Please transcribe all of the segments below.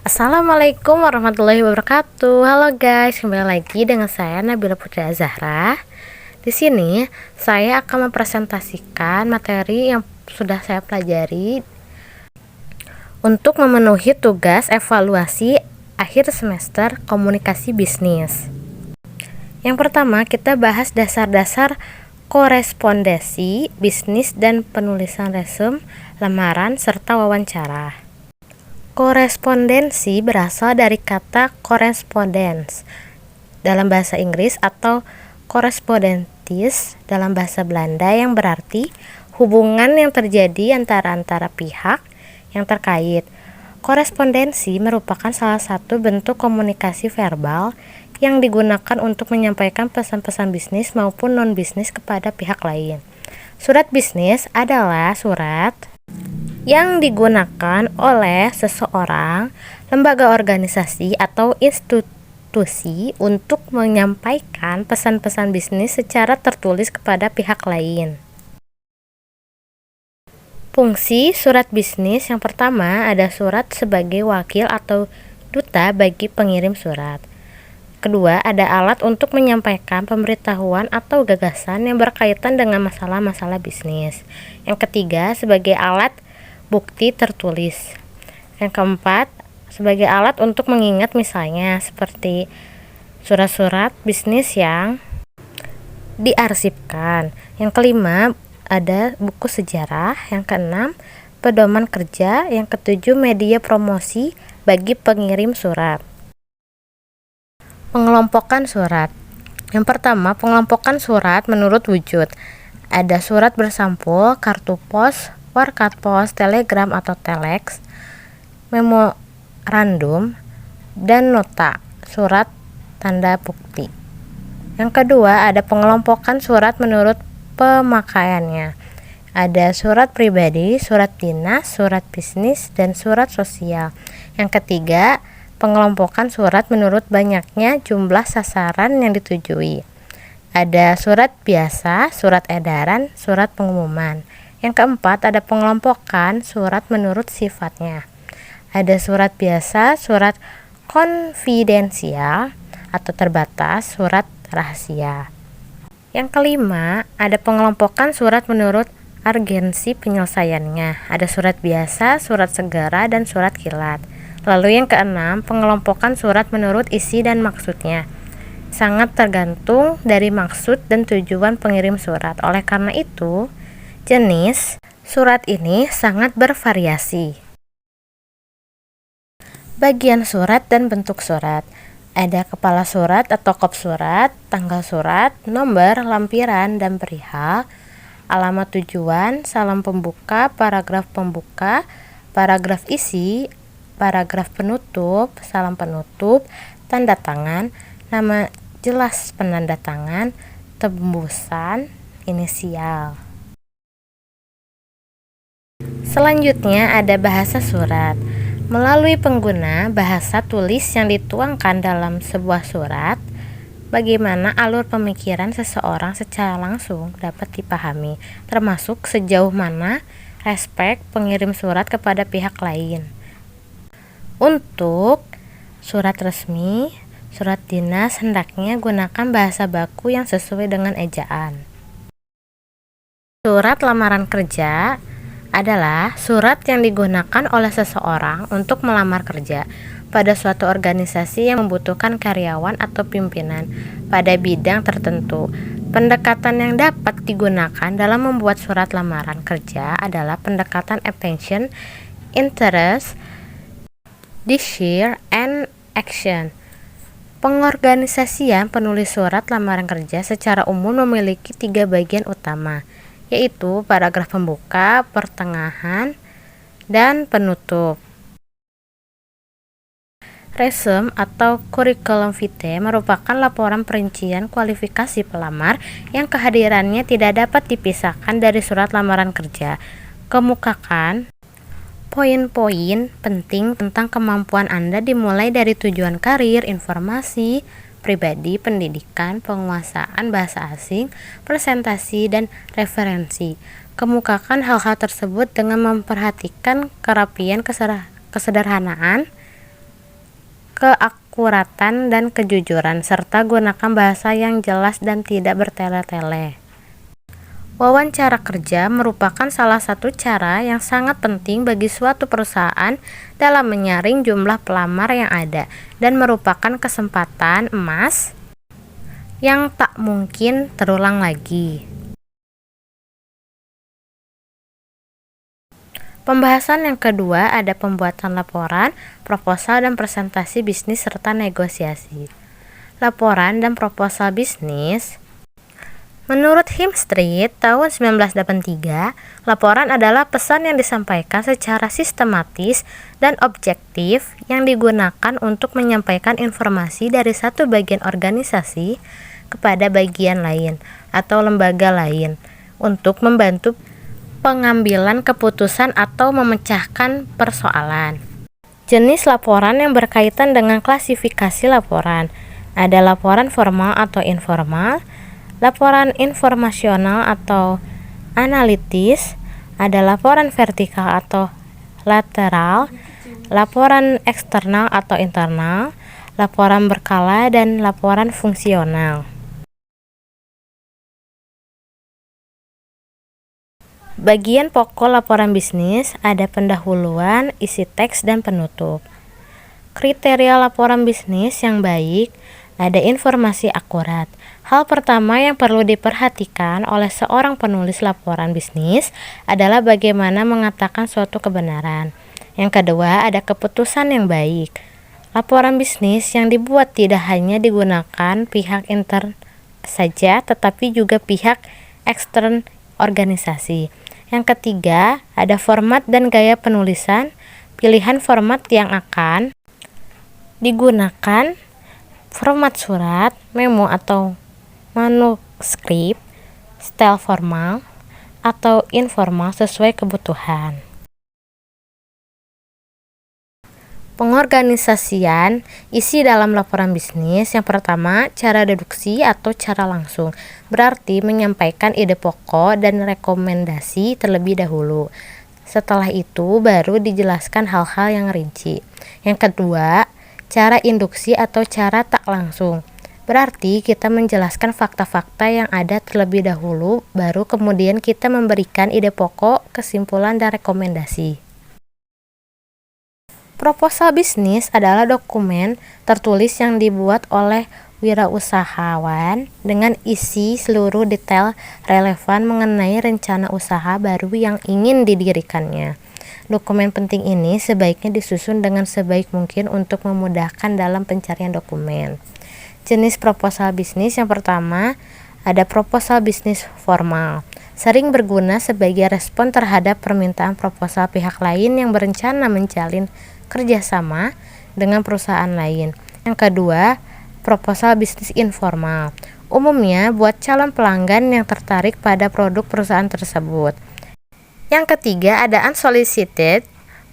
Assalamualaikum warahmatullahi wabarakatuh. Halo guys, kembali lagi dengan saya Nabila Putri Azahra. Di sini saya akan mempresentasikan materi yang sudah saya pelajari untuk memenuhi tugas evaluasi akhir semester komunikasi bisnis. Yang pertama, kita bahas dasar-dasar korespondensi bisnis dan penulisan resume, lamaran, serta wawancara. Korespondensi berasal dari kata correspondence dalam bahasa Inggris atau correspondentis dalam bahasa Belanda yang berarti hubungan yang terjadi antara pihak yang terkait. Korespondensi merupakan salah satu bentuk komunikasi verbal yang digunakan untuk menyampaikan pesan-pesan bisnis maupun non-bisnis kepada pihak lain. Surat bisnis adalah surat yang digunakan oleh seseorang, lembaga organisasi, atau institusi untuk menyampaikan pesan-pesan bisnis secara tertulis kepada pihak lain. Fungsi surat bisnis yang pertama ada surat sebagai wakil atau duta bagi pengirim surat. Kedua, ada alat untuk menyampaikan pemberitahuan atau gagasan yang berkaitan dengan masalah-masalah bisnis. Yang ketiga, sebagai alat bukti tertulis. Yang keempat, sebagai alat untuk mengingat misalnya seperti surat-surat bisnis yang diarsipkan. Yang kelima, ada buku sejarah. Yang keenam, pedoman kerja. Yang ketujuh, media promosi bagi pengirim surat. Pengelompokan surat. Yang pertama, pengelompokan surat menurut wujud. Ada surat bersampul, kartu pos, warkat pos, telegram atau telex, memorandum, dan nota, surat tanda bukti. Yang kedua, ada pengelompokan surat menurut pemakaiannya. Ada surat pribadi, surat dinas, surat bisnis, dan surat sosial. Yang ketiga, pengelompokan surat menurut banyaknya jumlah sasaran yang ditujui. Ada surat biasa, surat edaran, surat pengumuman. Yang keempat, ada pengelompokan surat menurut sifatnya. Ada surat biasa, surat konfidensial atau terbatas, surat rahasia. Yang kelima, ada pengelompokan surat menurut urgensi penyelesaiannya. Ada surat biasa, surat segera, dan surat kilat. Lalu yang keenam, pengelompokan surat menurut isi dan maksudnya. Sangat tergantung dari maksud dan tujuan pengirim surat. Oleh karena itu, jenis surat ini sangat bervariasi. Bagian surat dan bentuk surat. Ada kepala surat atau kop surat, tanggal surat, nomor, lampiran, dan perihal, alamat tujuan, salam pembuka, paragraf isi, paragraf penutup, salam penutup, tanda tangan, nama jelas penanda tangan, tembusan, inisial. Selanjutnya ada bahasa surat. Melalui pengguna bahasa tulis yang dituangkan dalam sebuah surat, bagaimana alur pemikiran seseorang secara langsung dapat dipahami, termasuk sejauh mana respek pengirim surat kepada pihak lain. Untuk surat resmi, surat dinas hendaknya gunakan bahasa baku yang sesuai dengan ejaan. Surat lamaran kerja adalah surat yang digunakan oleh seseorang untuk melamar kerja pada suatu organisasi yang membutuhkan karyawan atau pimpinan pada bidang tertentu. Pendekatan yang dapat digunakan dalam membuat surat lamaran kerja adalah pendekatan attention, interest, desire, and action. Pengorganisasian penulis surat lamaran kerja secara umum memiliki 3 bagian utama, yaitu paragraf pembuka, pertengahan, dan penutup. Resume atau curriculum vitae merupakan laporan perincian kualifikasi pelamar yang kehadirannya tidak dapat dipisahkan dari surat lamaran kerja. Kemukakan poin-poin penting tentang kemampuan Anda dimulai dari tujuan karir, informasi, pribadi, pendidikan, penguasaan bahasa asing, presentasi, dan referensi. Kemukakan hal-hal tersebut dengan memperhatikan kerapian, kesederhanaan, keakuratan, dan kejujuran, serta gunakan bahasa yang jelas dan tidak bertele-tele. Wawancara kerja merupakan salah satu cara yang sangat penting bagi suatu perusahaan dalam menyaring jumlah pelamar yang ada dan merupakan kesempatan emas yang tak mungkin terulang lagi. Pembahasan yang kedua ada pembuatan laporan, proposal, dan presentasi bisnis serta negosiasi. Laporan dan proposal bisnis. Menurut Hemstreet tahun 1983, laporan adalah pesan yang disampaikan secara sistematis dan objektif yang digunakan untuk menyampaikan informasi dari satu bagian organisasi kepada bagian lain atau lembaga lain untuk membantu pengambilan keputusan atau memecahkan persoalan. Jenis laporan yang berkaitan dengan klasifikasi laporan. Ada laporan formal atau informal, laporan informasional atau analitis, ada laporan vertikal atau lateral, laporan eksternal atau internal, laporan berkala, dan laporan fungsional. Bagian pokok laporan bisnis ada pendahuluan, isi teks, dan penutup. Kriteria laporan bisnis yang baik ada informasi akurat. Hal pertama yang perlu diperhatikan oleh seorang penulis laporan bisnis adalah bagaimana mengatakan suatu kebenaran. Yang kedua ada keputusan yang baik. Laporan bisnis yang dibuat tidak hanya digunakan pihak intern saja, tetapi juga pihak ekstern organisasi. Yang ketiga, ada format dan gaya penulisan. Pilihan format yang akan digunakan, format surat, memo atau manuskrip, style formal atau informal sesuai kebutuhan. Pengorganisasian isi dalam laporan bisnis. Yang pertama, cara deduksi atau cara langsung, berarti menyampaikan ide pokok dan rekomendasi terlebih dahulu. Setelah itu baru dijelaskan hal-hal yang rinci. Yang kedua, cara induksi atau cara tak langsung, berarti kita menjelaskan fakta-fakta yang ada terlebih dahulu, baru kemudian kita memberikan ide pokok, kesimpulan, dan rekomendasi. Proposal bisnis adalah dokumen tertulis yang dibuat oleh wirausahawan dengan isi seluruh detail relevan mengenai rencana usaha baru yang ingin didirikannya. Dokumen penting ini sebaiknya disusun dengan sebaik mungkin untuk memudahkan dalam pencarian dokumen. Jenis proposal bisnis yang pertama ada proposal bisnis formal. Sering berguna sebagai respon terhadap permintaan proposal pihak lain yang berencana menjalin kerjasama dengan perusahaan lain. Yang kedua, proposal bisnis informal. Umumnya buat calon pelanggan yang tertarik pada produk perusahaan tersebut. Yang ketiga, ada unsolicited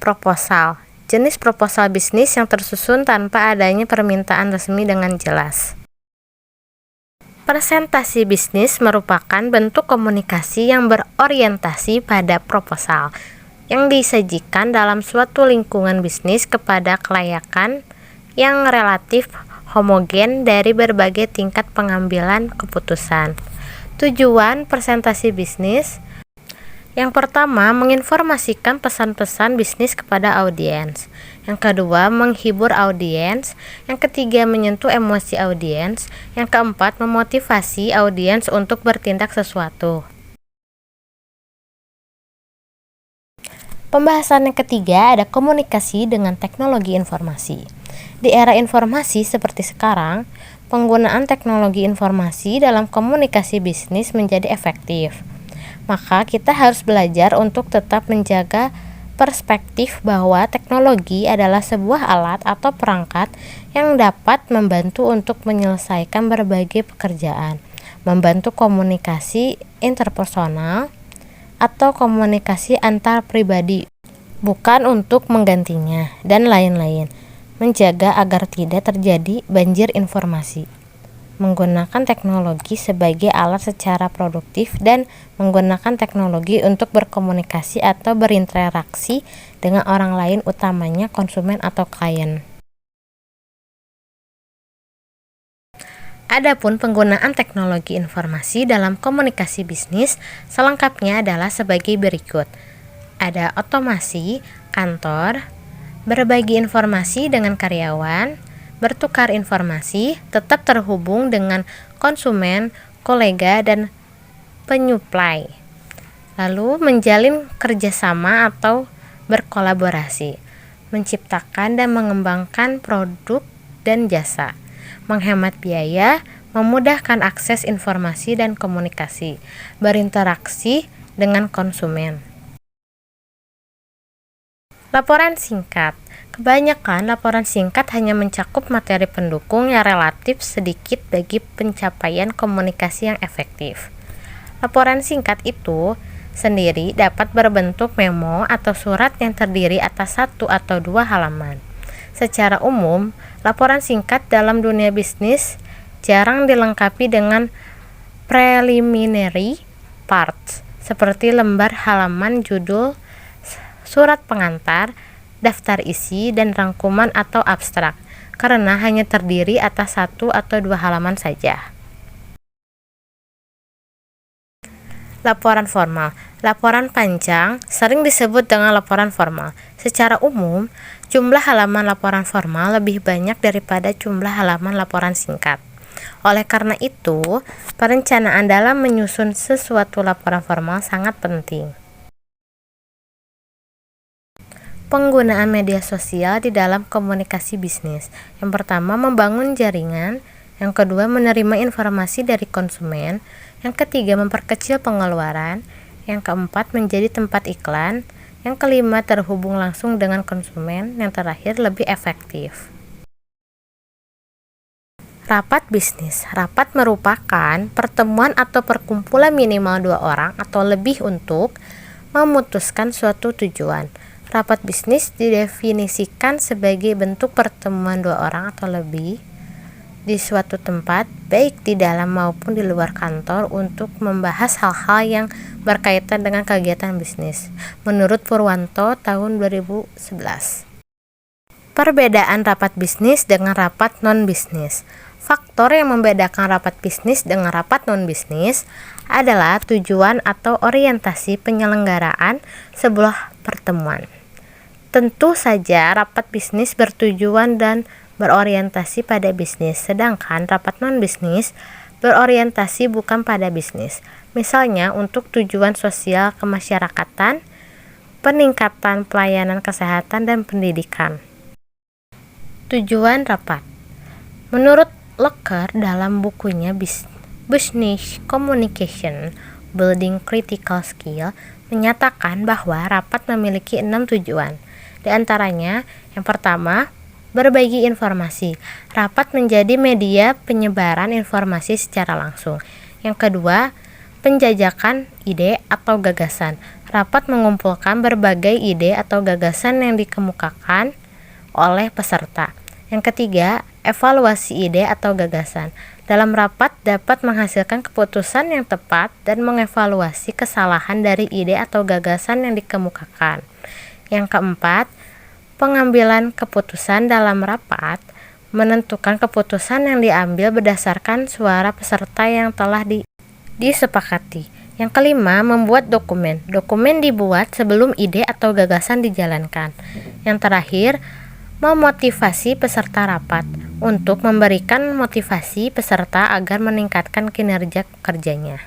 proposal. Jenis proposal bisnis yang tersusun tanpa adanya permintaan resmi dengan jelas. Presentasi bisnis merupakan bentuk komunikasi yang berorientasi pada proposal yang disajikan dalam suatu lingkungan bisnis kepada kelayakan yang relatif homogen dari berbagai tingkat pengambilan keputusan. Tujuan presentasi bisnis yang pertama, menginformasikan pesan-pesan bisnis kepada audiens. Yang kedua, menghibur audiens. Yang ketiga, menyentuh emosi audiens. Yang keempat, memotivasi audiens untuk bertindak sesuatu. Pembahasan yang ketiga ada komunikasi dengan teknologi informasi. Di era informasi seperti sekarang, penggunaan teknologi informasi dalam komunikasi bisnis menjadi efektif. Maka kita harus belajar untuk tetap menjaga perspektif bahwa teknologi adalah sebuah alat atau perangkat yang dapat membantu untuk menyelesaikan berbagai pekerjaan, membantu komunikasi interpersonal atau komunikasi antar pribadi, bukan untuk menggantinya, dan lain-lain. Menjaga agar tidak terjadi banjir informasi. menggunakan teknologi sebagai alat secara produktif dan menggunakan teknologi untuk berkomunikasi atau berinteraksi dengan orang lain, utamanya konsumen atau klien. Adapun penggunaan teknologi informasi dalam komunikasi bisnis selengkapnya adalah sebagai berikut. Ada otomasi kantor, berbagi informasi dengan karyawan, bertukar informasi, tetap terhubung dengan konsumen, kolega, dan penyuplai. Lalu menjalin kerjasama atau berkolaborasi, menciptakan dan mengembangkan produk dan jasa, menghemat biaya, memudahkan akses informasi dan komunikasi, berinteraksi dengan konsumen. Laporan singkat. Kebanyakan laporan singkat hanya mencakup materi pendukung yang relatif sedikit bagi pencapaian komunikasi yang efektif. Laporan singkat itu sendiri dapat berbentuk memo atau surat yang terdiri atas 1 atau 2 halaman. Secara umum, laporan singkat dalam dunia bisnis jarang dilengkapi dengan preliminary parts seperti lembar halaman judul, surat pengantar, daftar isi, dan rangkuman atau abstrak, karena hanya terdiri atas 1 atau 2 halaman saja. Laporan formal. Laporan panjang sering disebut dengan laporan formal. Secara umum, jumlah halaman laporan formal lebih banyak daripada jumlah halaman laporan singkat. Oleh karena itu, perencanaan dalam menyusun sesuatu laporan formal sangat penting. Penggunaan media sosial di dalam komunikasi bisnis. Yang pertama, membangun jaringan. Yang kedua, menerima informasi dari konsumen. Yang ketiga, memperkecil pengeluaran. Yang keempat, menjadi tempat iklan. Yang kelima, terhubung langsung dengan konsumen. Yang terakhir, lebih efektif. Rapat bisnis. Rapat merupakan pertemuan atau perkumpulan minimal 2 orang atau lebih untuk memutuskan suatu tujuan. Rapat bisnis didefinisikan sebagai bentuk pertemuan 2 orang atau lebih di suatu tempat, baik di dalam maupun di luar kantor, untuk membahas hal-hal yang berkaitan dengan kegiatan bisnis. Menurut Purwanto tahun 2011. Perbedaan rapat bisnis dengan rapat non-bisnis. Faktor yang membedakan rapat bisnis dengan rapat non-bisnis adalah tujuan atau orientasi penyelenggaraan sebuah pertemuan. Tentu saja rapat bisnis bertujuan dan berorientasi pada bisnis, sedangkan rapat non-bisnis berorientasi bukan pada bisnis. Misalnya untuk tujuan sosial kemasyarakatan, peningkatan pelayanan kesehatan dan pendidikan. Tujuan rapat. Menurut Locker dalam bukunya Business Communication Building Critical Skill menyatakan bahwa rapat memiliki 6 tujuan. Di antaranya, yang pertama, berbagi informasi. Rapat menjadi media penyebaran informasi secara langsung. Yang kedua, penjajakan ide atau gagasan. Rapat mengumpulkan berbagai ide atau gagasan yang dikemukakan oleh peserta. Yang ketiga, evaluasi ide atau gagasan. Dalam rapat dapat menghasilkan keputusan yang tepat dan mengevaluasi kesalahan dari ide atau gagasan yang dikemukakan. Yang keempat, pengambilan keputusan. Dalam rapat menentukan keputusan yang diambil berdasarkan suara peserta yang telah disepakati. Yang kelima, membuat dokumen. Dokumen dibuat sebelum ide atau gagasan dijalankan. Yang terakhir, memotivasi peserta rapat. Untuk memberikan motivasi peserta agar meningkatkan kinerja kerjanya.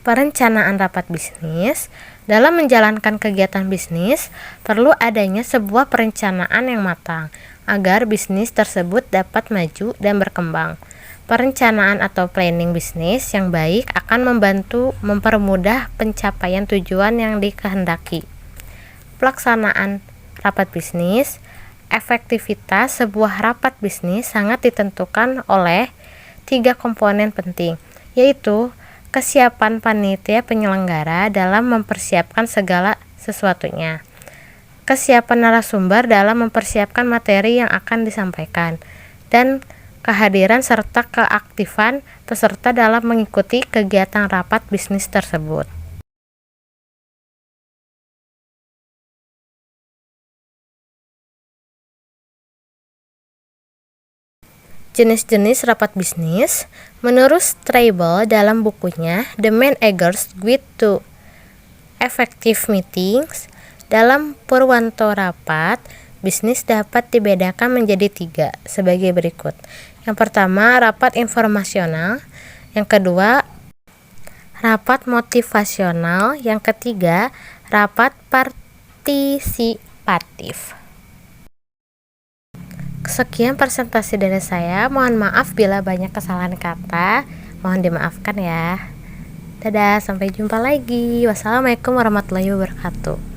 Perencanaan rapat bisnis. Dalam menjalankan kegiatan bisnis, perlu adanya sebuah perencanaan yang matang agar bisnis tersebut dapat maju dan berkembang. Perencanaan atau planning bisnis yang baik akan membantu mempermudah pencapaian tujuan yang dikehendaki. Pelaksanaan rapat bisnis. Efektivitas sebuah rapat bisnis sangat ditentukan oleh 3 komponen penting, yaitu kesiapan panitia penyelenggara dalam mempersiapkan segala sesuatunya, kesiapan narasumber dalam mempersiapkan materi yang akan disampaikan, dan kehadiran serta keaktifan peserta dalam mengikuti kegiatan rapat bisnis tersebut. Jenis-jenis rapat bisnis. Menurut Strable dalam bukunya The Main Eggers Guide to Effective Meetings, dalam Purwanto rapat bisnis dapat dibedakan menjadi 3 sebagai berikut. Yang pertama, rapat informasional. Yang kedua, rapat motivasional. Yang ketiga, rapat partisipatif. Sekian presentasi dari saya. Mohon maaf bila banyak kesalahan kata. Mohon dimaafkan ya. Dadah, sampai jumpa lagi. Wassalamualaikum warahmatullahi wabarakatuh.